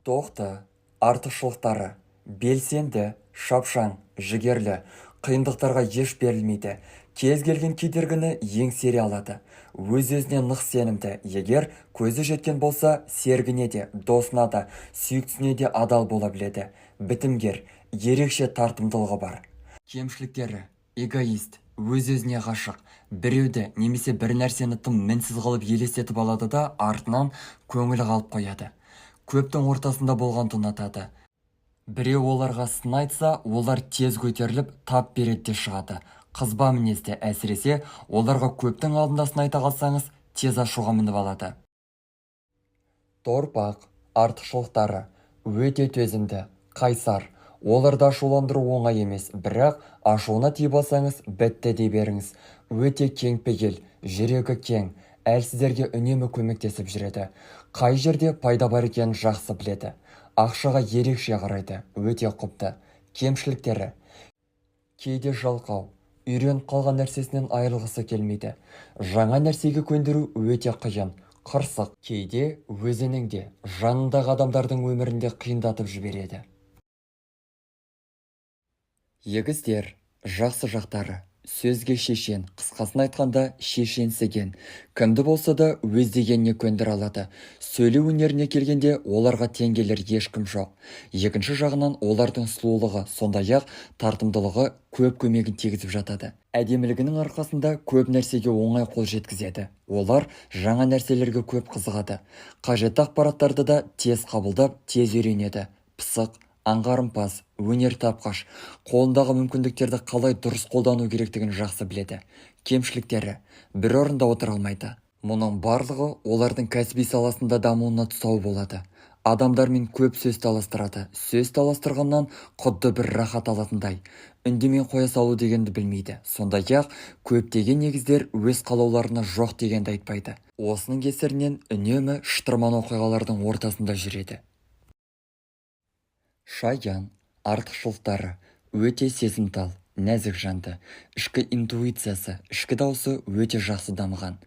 Тоқты, артықшылықтары, белсенді, шапшаң, жігерлі, қиындықтарға еш берілмейді, кез келген кедергіні еңсере алады, өз-өзіне нық сенімді, егер көзі жеткен болса, сергіне де, досына да, сүйіктісіне де адал бола біледі, бітімгер, ерекше тартымдылығы бар. Кемшіліктері: эгоист, өз-өзіне ғашық, біреуді немесе бір нәрсені тым мінсіз қылып елестетіп алады да артынан көңілі қалып қояды. Көптің ортасында болғанды ұнатады. Біреу оларға сын айтса, олар тез көтеріліп тап береді де шығады. Қызба мінезді, әсіресе оларға көптің алдында сын айта қалсаңыз, тез ашуға мініп алады. Торпақ, артықшылықтары: өте төзімді, қайсар. Оларды ашуландыру оңай емес, бірақ ашуына тиіп алсаңыз, бітті дей беріңіз. Өте кеңпейіл, жүрегі кең, әлсіздерге үнемі көмектесіп жүреді. Қай жерде пайда бар екенін жақсы біледі. Ақшаға ерекше қарайды, өте құпты. Кемшіліктері: кейде жалқау, үйреніп қалған нәрсесінен айырылғысы келмейді. Жаңа нәрсеге көндіру өте қиын. Қырсық, кейде өзінің де, жанындағы адамдардың өмірінде қиындатып жібереді. Егіздер, жақсы жақтары: сөзге шешен, қысқасын айтқанда шешенсіген. Кімді болса да өз дегеніне көндіре алады. Сөйлеу өнеріне келгенде оларға тең келер ешкім жоқ. Екінші жағынан олардың сұлулығы, сондай-ақ тартымдылығы көп көмегін тигізіп жатады. Әдемілігінің арқасында көп нәрсеге оңай қол жеткізеді. Олар жаңа нәрселерге көп қызығады. Қажетті ақпараттарды да тез қабылдап, тез үйренеді. Пысық, аңғарымпаз, өнертапқыш, қолындағы мүмкіндіктерді қалай дұрыс қолдану керектігін жақсы біледі. Кемшіліктері: бір орында отыра алмайды. Мұның барлығы олардың кәсіби саласында дамуына тұсау болады. Адамдармен көп сөз таластырады. Сөз таластырғаннан құдды бір рахат алатындай. Үндемей қоя салу дегенді білмейді. Сондай-ақ көптеген негіздер өз қалауларына жоқ дегенді айтпайды. Осының кесірінен үнемі шытырман оқиғалардың ортасында жүреді. Шаян, артықшылықтары: өте сезімтал, нәзік жанды, ішкі интуициясы, ішкі дауысы өте жақсы дамыған.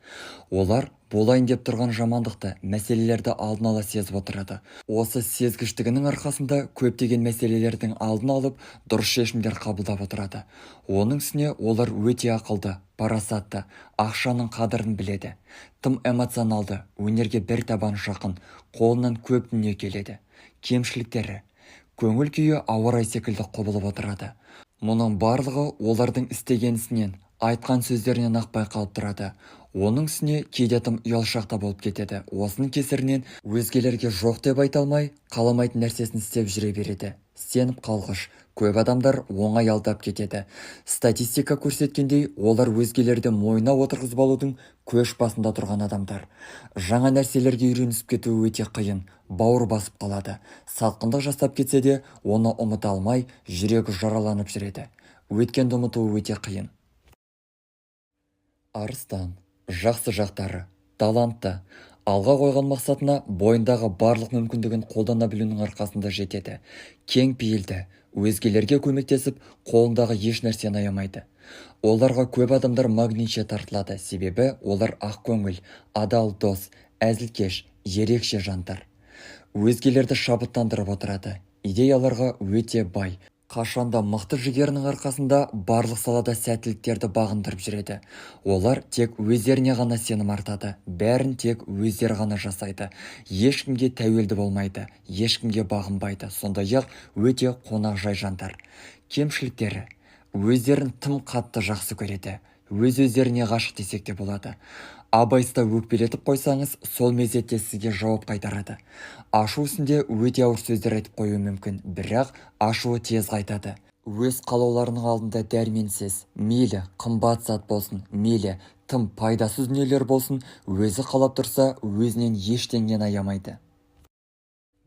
Олар болайын деп тұрған жамандықты, мәселелерді алдын ала сезіп отырады. Осы сезгіштігінің арқасында көптеген мәселелердің алдын алып, дұрыс шешімдер қабылдап отырады. Оның үстіне олар өте ақылды, парасатты, ақшаның қадірін біледі. Тым эмоционалды, өнерге бір табан жақын, қолынан көп дүние келеді. Кемшіліктері: көңіл күйі ауа райы секілді құбылып отырады. Мұның барлығы олардың істеген ісінен, айтқан сөздерінен ақ байқалып тұрады. Оның үстіне кейде тым ұялшақ та болып кетеді. Осының кесірінен өзгелерге жоқ деп айта алмай, қаламайтын нәрсесін істеп жүре береді. Сеніп қалғыш, көп адамдар оңай алдап кетеді. Статистика көрсеткендей, олар өзгелерді мойнына отырғызып алудың көш басында тұрған адамдар. Жаңа нәрселерге үйренісіп кетуі өте қиын, бауыр басып қалады. Сатқындық жасап кетсе де, оны ұмыта алмай, жүрегі жараланып жүреді. Өткенді ұмытуы өте қиын. Арыстан, жақсы жақтары: талантты, алға қойған мақсатына бойындағы барлық мүмкіндігін қолдана білуінің арқасында жетеді. Кең пейілді, өзгелерге көмектесіп, қолындағы еш нәрсені аямайды. Оларға көп адамдар магнитше тартылады, себебі олар ақкөңіл, адал дос, әзілкеш, ерекше жандар. Өзгелерді шабыттандырып отырады. Идеяларға өте бай. Қашанда мықты жігерінің арқасында барлық салада сәттіліктерді бағындырып жүреді. Олар тек өздеріне ғана сенім артады. Бәрін тек өздері ғана жасайды. Ешкімге тәуелді болмайды, ешкімге бағынбайды. Сондай-ақ өте қонақжай жандар. Кемшіліктері: өздерін тым қатты жақсы көреді. Өз-өздеріне ғашық десек те болады. Абайсызда өкпелетіп қойсаңыз, сол мезетте сізге жауап қайтарады. Ашу үстінде өте ауыр сөздер айтып қоюы мүмкін, бірақ ашуы тез қайтады. Өз қалауларының алдында дәрменсіз, мейлі қымбат зат болсын, мейлі тым пайдасыз дүниелер болсын, өзі қалап тұрса, өзінен ештеңені аямайды.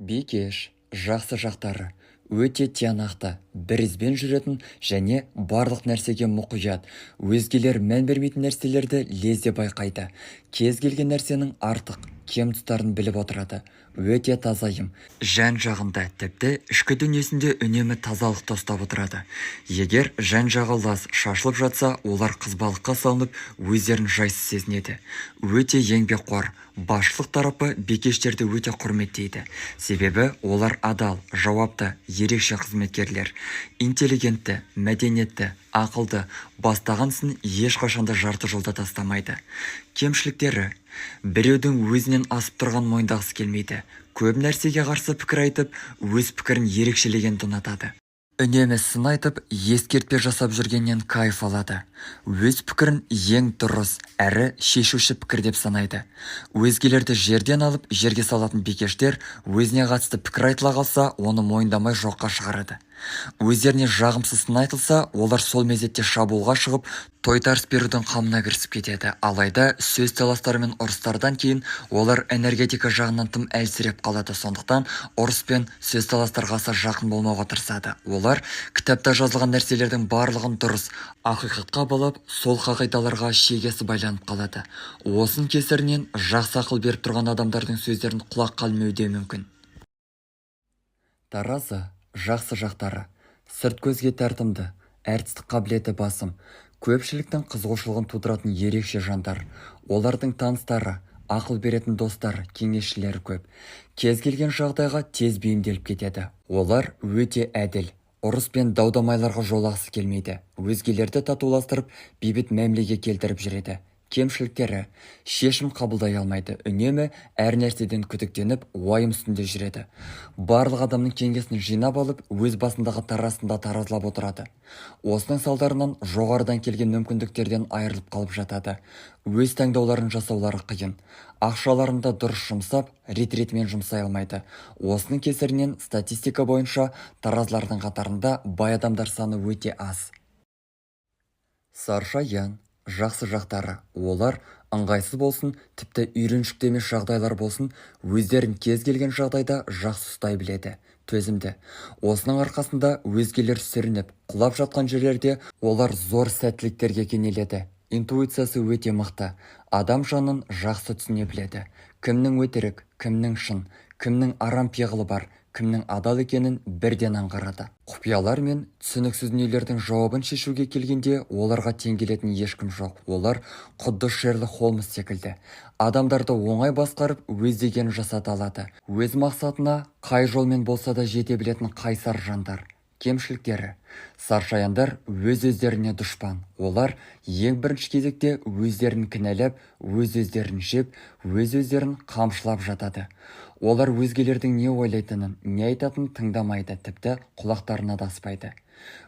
Бикеш, жақсы жақтары: өте тиянақты, бір ізбен жүретін және барлық нәрсеге мұқият. Өзгелер мән бермейтін нәрселерді лезде байқайды. Кез келген нәрсенің артық, кем тұстарын біліп отырады. Өте тазайым, жан жағында, тіпті ішкі дүниесінде үнемі тазалықты ұстап отырады. Егер жан жағы лас шашылып жатса, олар қызбалыққа салынып, өздерін жайсыз сезінеді. Өте еңбекқор, басшылық тарапы бикештерді өте құрметтейді. Себебі олар адал, жауапты, ерекше қызметкерлер. Интеллигентті, мәдениетті, ақылды, бастаған ісін ешқашанда жарты жолда тастамайды. Кемшіліктері: біреудің өзінен асып тұрған мойындағысы келмейді. Көп нәрсеге қарсы пікір айтып, өз пікірін ерекшелегенді ұнатады. Үнемі сын айтып, ескертпе жасап жүргеннен кайф алады. Өз пікірін ең дұрыс әрі шешуші пікір деп санайды. Өзгелерді жерден алып, жерге салатын бикештер өзіне қатысты пікір айтыла қалса, оны мойындамай жоққа шығарады. Өздеріне жағымсыз сын айтылса, олар сол мезетте шабуылға шығып, тойтарыс берудің қамына кірісіп кетеді. Алайда сөз таластары мен ұрыстардан кейін олар энергетика жағынан тым әлсіреп қалады. Сондықтан ұрыс пен сөз таластарға аса жақын болмауға тырысады. Олар кітапта жазылған нәрселердің барлығын дұрыс, ақиқатқа балап, сол қағидаларға шегесі байланып қалады. Осының кесірінен жақсы ақыл беріп тұрған адамдардың сөздерін құлақ қалмеуде мүмкін. Таразы жақсы жақтары: сырт көзге тартымды, әртістік қабілеті басым, көпшіліктің қызығушылығын тудыратын ерекше жандар. Олардың таныстары, ақыл беретін достар, кеңесшілері көп. Кез келген жағдайға тез бейімделіп кетеді. Олар өте әділ, ұрыс пен дау-дамайларға жолағысы келмейді. Өзгелерді татуластырып, бейбіт мәмілеге келтіріп жүреді. Кемшіліктері: шешім қабылдай алмайды, үнемі әр нәрседен күдіктеніп, уайым үстінде жүреді. Барлық адамның кеңесін жинап алып, өз басындағы тарасында таразылап отырады. Осының салдарынан жоғарыдан келген мүмкіндіктерден айырылып қалып жатады. Өз таңдауларын жасаулары қиын. Ақшаларында дұрыс жұмсап, рет-ретімен жұмсай алмайды. Осының кесірінен статистика бойынша таразылардың қатарында бай адамдар саны өте аз. Саршаян жақсы жақтары: олар ыңғайсыз болсын, тіпті үйреншікті емес жағдайлар болсын, өздерін кез келген жағдайда жақсы ұстай біледі. Төзімді. Осының арқасында өзгелер сүрініп, құлап жатқан жерлерде олар зор сәттіліктерге кенеледі. Интуициясы өте мықты. Адам жанын жақсы түсіне біледі. Кімнің өтірік, кімнің шын, кімнің арам пиғылы бар, кімнің адал екенін бірден аңғарады. Құпиялар мен түсініксіз дүниелердің жауабын шешуге келгенде оларға тең келетін ешкім жоқ. Олар құдды Шерлок Холмс секілді. Адамдарды оңай басқарып, өз дегенін жасата алады. Өз мақсатына қай жолмен болса да жете білетін қайсар жандар. Кемшіліктері: саршаяндар өз-өздеріне дұшпан. Олар ең бірінші кезекте өздерін кінәлап, өз-өздерін жеп, өз-өздерін қамшылап жатады. Олар өзгелердің не ойлайтынын, не айтатынын тыңдамайды, тіпті құлақтарына да аспайды.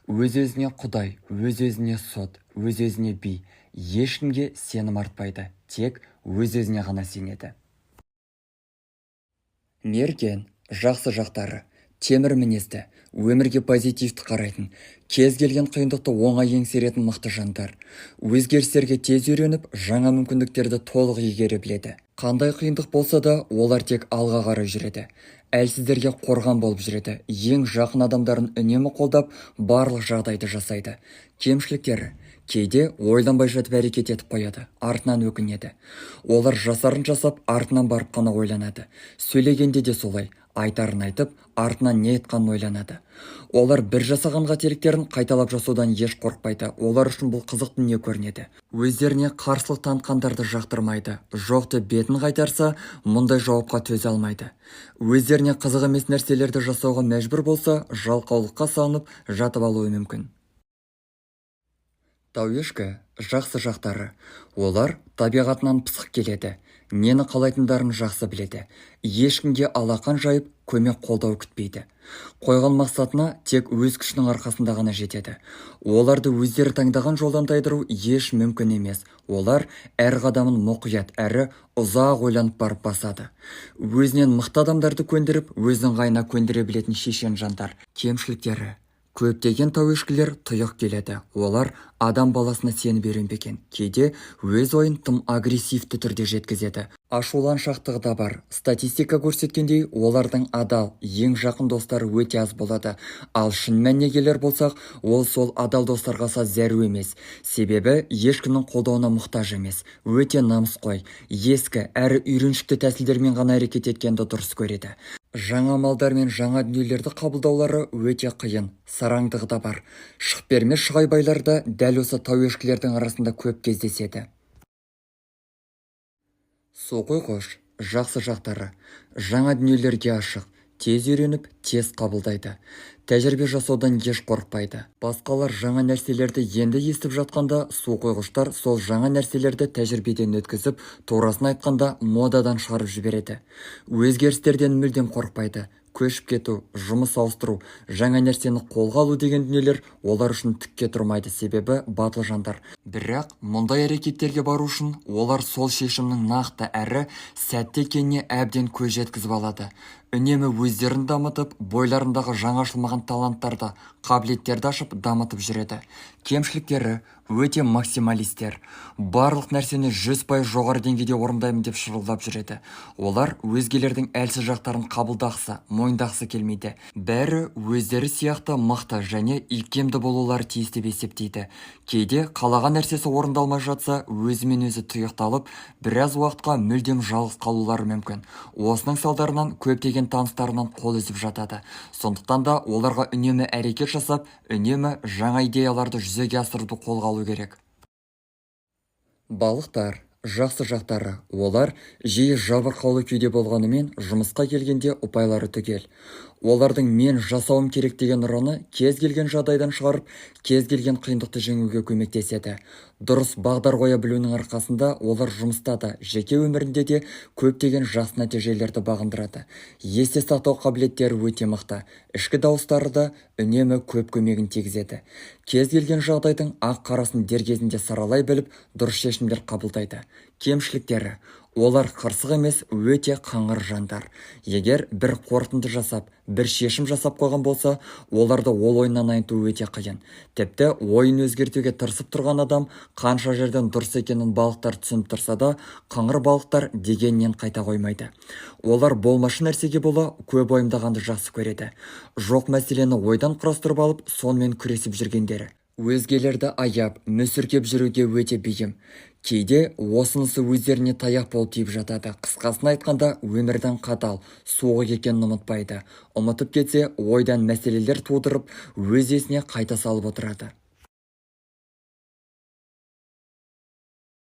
Өз-өзіне құдай, өз-өзіне сот, өз-өзіне би. Ешкімге сенім артпайды, тек өз-өзіне ғана сенеді. Мерген жақсы жақтары: темір мінезді, өмірге позитивті қарайтын, кез келген қиындықты оңай еңсеретін мықты жандар. Өзгерістерге тез үйреніп, жаңа мүмкіндіктерді толық игере біледі. Қандай қиындық болса да, олар тек алға қарай жүреді. Әлсіздерге қорған болып жүреді. Ең жақын адамдарын үнемі қолдап, барлық жағдайды жасайды. Кемшіліктері: кейде ойланбай жатып әрекет етіп қояды, артынан өкінеді. Олар жасарын жасап, артынан барып қана ойланады. Сөйлегенде де солай, айтарын айтып, артынан не айтқанын ойланады. Олар бір жасаған қателіктерін қайталап жасаудан еш қорықпайды. Олар үшін бұл қызық дүние көрінеді. Өздеріне қарсылық танытқандарды жақтырмайды. Жоқты бетін қайтарса, мұндай жауапқа төзе алмайды. Өздеріне қызық емес нәрселерді жасауға мәжбүр болса, жалқаулыққа салынып, жатып алуы мүмкін. Тауешкі жақсы жақтары: олар табиғатынан пысық келеді. Нені қалайтындарын жақсы біледі. Ешкімге алақан жайып, көмек қолдау күтпейді. Қойған мақсатына тек өз күшінің арқасында ғана жетеді. Оларды өздері таңдаған жолдан тайдыру еш мүмкін емес. Олар әр қадамын мұқият әрі ұзақ ойланып барып басады. Өзінен мықты адамдарды көндіріп, өзінің ыңғайына көндіре білетін шешен жандар. Кемшіліктері: көптеген тауешкілер тұйық келеді. Олар адам баласына сеніп үйренбеген. Кейде өз ойын тым агрессивті түрде жеткізеді. Ашуланшақтығы да бар. Статистика көрсеткендей, олардың адал, ең жақын достары өте аз болады. Ал шын мәніне келер болсақ, ол сол адал достарға аса зәру емес. Себебі ешкімнің қолдауына мұқтаж емес. Өте намысқой, ескі әрі үйреншікті тәсілдермен ғана әрекет еткенді дұрыс көреді. Жаңа малдар мен жаңа дүниелерді қабылдаулары өте қиын, сараңдығы да бар. Шықпермес шығайбайлар да дәл осы тауешкілердің арасында көп кездеседі. Су қойғыш жақсы жақтары: жаңа дүниелерге ашық, тез үйреніп, тез қабылдайды. Тәжірибе жасаудан еш қорықпайды. Басқалар жаңа нәрселерді енді естіп жатқанда, су қойғыштар сол жаңа нәрселерді тәжірибеден өткізіп, турасын айтқанда модадан шығарып жібереді. Өзгерістерден мүлдем қорықпайды. Көшіп кету, жұмыс ауыстыру, жаңа нәрсені қолға алу деген дүниелер олар үшін тікке тұрмайды, себебі батыл жандар. Бірақ мұндай әрекеттерге бару үшін олар сол шешімнің нақты әрі сәтті екеніне әбден көз жеткізіп алады. Үнемі өздерін дамытып, бойларындағы жаңашылмаған таланттарды, қабілеттерді ашып дамытып жүреді. Кемшіліктері өте максималистер. Барлық нәрсені 100% жоғары деңгейде орындаймын деп шырылдап жүреді. Олар өзгелердің әлсіз жақтарын қабылдағысы, мойындағысы келмейді. Бәрі өздері сияқты мықты және икемді болулары тиіс деп есептейді. Кейде қалаған нәрсесі орындалмай жатса, өзімен өзі тұйықталып, біраз уақытқа мүлдем жалғыз қалулары мүмкін. Осының салдарынан көптеген таныстарынан қол үзіп жатады. Сондықтан да оларға үнемі әрекет жасап, үнемі жаңа идеяларды жүзеге асыруды қолға алу керек. Балықтар жақсы жақтары: олар жиі жабырқаулы күйде болғанымен, жұмысқа келгенде ұпайлары түгел. Олардың мен жасауым керек деген ұраны кез келген жағдайдан шығарып, кез келген қиындықты жеңуге көмектеседі. Дұрыс бағдар қоя білуінің арқасында олар жұмыста да, жеке өмірінде де көптеген жақсы нәтижелерді бағындырады. Есте сақтау қабілеттері өте мықты. Ішкі дауыстары да үнемі көп көмегін тигізеді. Кез келген жағдайдың ақ қарасын дер кезінде саралай біліп, дұрыс шешімдер қабылдайды. Кемшіліктері: олар қырсық емес, өте қаңыр жандар. Егер бір қорытынды жасап, бір шешім жасап қойған болса, оларды ол ойынан айныту өте қиын. Тіпті ойын өзгертуге тырысып тұрған адам қанша жерден дұрыс екенін балықтар түсініп тұрса да, қыңыр балықтар дегеннен қайта қоймайды. Олар болмашы нәрсеге бола көп ойымдағанды жақсы көреді. Жоқ мәселені ойдан құрастырып алып, сонымен күресіп жүргендері. Өзгелерді аяп, мүсіркеп жүруге өте бейім. Кейде осынысы өздеріне таяқ болып тиіп жатады. Қысқасын айтқанда, өмірдің қатал, суық екенін ұмытпайды. Ұмытып кетсе, ойдан мәселелер тудырып, өз есіне қайта салып отырады.